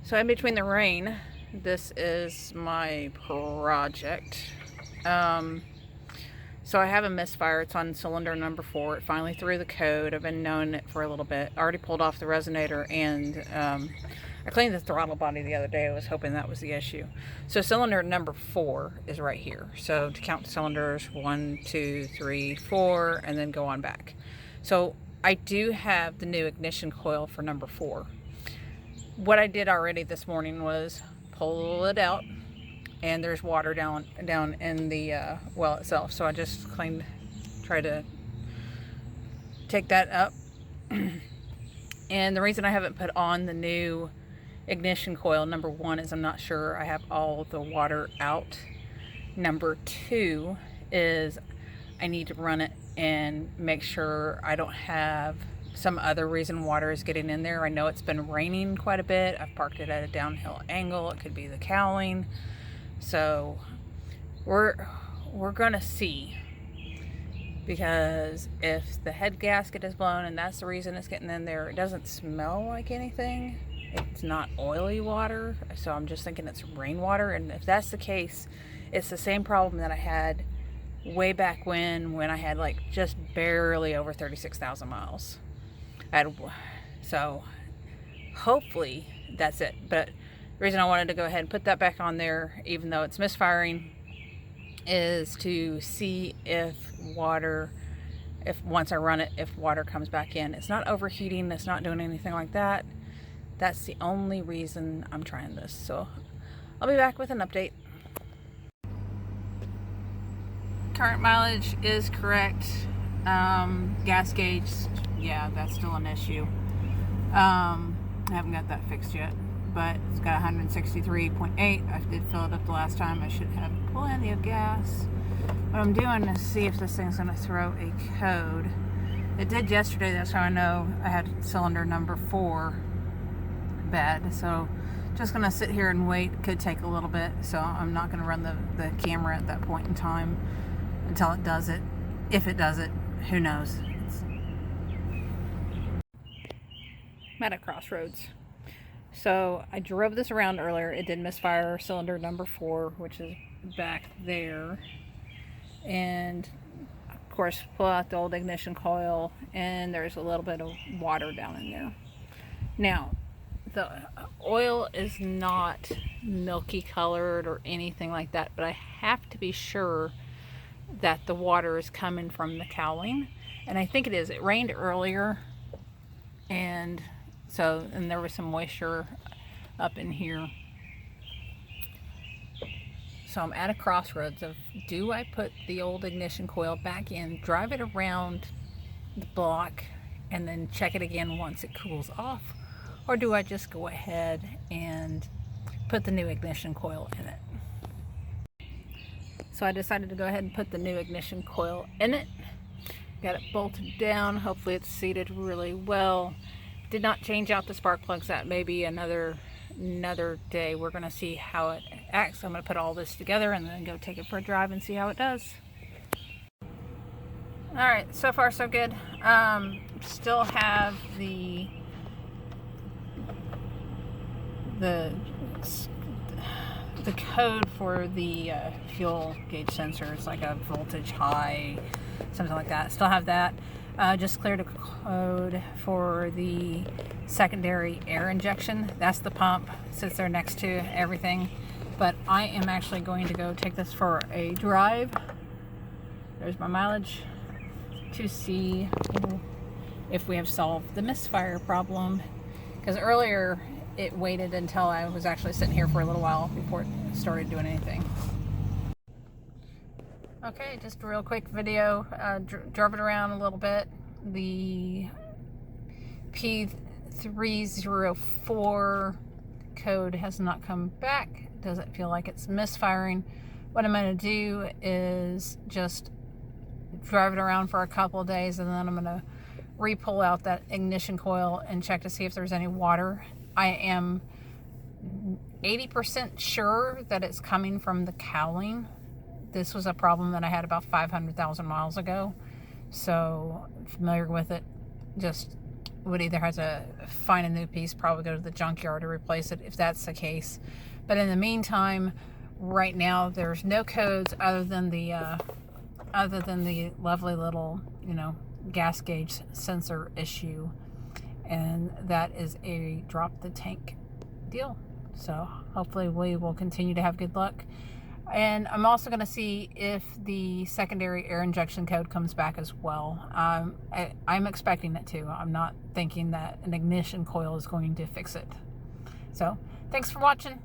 So in between the rain, this is my project. So I have a Misfire. It's on cylinder number 4. It finally threw the code. I've been knowing it for a little bit. I already pulled off the resonator, and I cleaned the throttle body the other day. I was hoping that was the issue. So cylinder number 4 is right here. So to count cylinders, 1, 2, 3, 4, and then go on back. So I do have the new ignition coil for number 4. What I did already this morning was pull it out, and there's water down in the well itself. So I just tried to take that up. And the reason I haven't put on the new ignition coil, number 1, is I'm not sure I have all the water out. Number 2 is I need to run it and make sure I don't have some other reason water is getting in there. I know it's been raining quite a bit. I've parked it at a downhill angle. It could be the cowling. So we're gonna see, because if the head gasket is blown and that's the reason it's getting in there, it doesn't smell like anything. It's not oily water, so I'm just thinking it's rainwater. And if that's the case, it's the same problem that I had way back when I had like just barely over 36,000 miles. So hopefully that's it. But the reason I wanted to go ahead and put that back on there, even though it's misfiring, is to see if once I run it, if water comes back in. It's not overheating, it's not doing anything like that. That's the only reason I'm trying this. So I'll be back with an update. Current mileage is correct. Gas gauge, yeah, that's still an issue. I haven't got that fixed yet, but it's got 163.8. I did fill it up the last time. I should have plenty of gas. What I'm doing is see if this thing's going to throw a code. It did yesterday. That's how I know I had cylinder number 4 bad. So just going to sit here and wait. It could take a little bit, so I'm not going to run the camera at that point in time until it does it. If it does it, who knows? I'm at a crossroads. So I drove this around earlier. It did misfire cylinder number 4, which is back there. And of course, pull out the old ignition coil, and there's a little bit of water down in there. Now, the oil is not milky colored or anything like that, but I have to be sure that the water is coming from the cowling, and I think it is. It rained earlier, and there was some moisture up in here. So I'm at a crossroads of, do I put the old ignition coil back in, drive it around the block, and then check it again once it cools off, or do I just go ahead and put the new ignition coil in it? So I decided to go ahead and put the new ignition coil in it. Got it bolted down. Hopefully it's seated really well. Did not change out the spark plugs. That may be another day. We're going to see how it acts. I'm going to put all this together and then go take it for a drive and see how it does. Alright, so far so good. Still have the code for the fuel gauge sensor. It's like a voltage high, something like that. Still have that. Just cleared a code for the secondary air injection. That's the pump, sits there next to everything. But I am actually going to go take this for a drive. There's my mileage, to see if we have solved the misfire problem. Because earlier it waited until I was actually sitting here for a little while before it started doing anything. Okay, just a real quick video. Drove it around a little bit. The P304 code has not come back. Doesn't feel like it's misfiring. What I'm going to do is just drive it around for a couple of days, and then I'm going to re-pull out that ignition coil and check to see if there's any water. I am 80% sure that it's coming from the cowling. This was a problem that I had about 500,000 miles ago, so I'm familiar with it. Just would either have to find a new piece, probably go to the junkyard to replace it if that's the case. But in the meantime, right now there's no codes other than the lovely little, gas gauge sensor issue, and that is a drop the tank deal. So hopefully we will continue to have good luck. And I'm also going to see if the secondary air injection code comes back as well. I'm expecting it to. I'm not thinking that an ignition coil is going to fix it. So thanks for watching.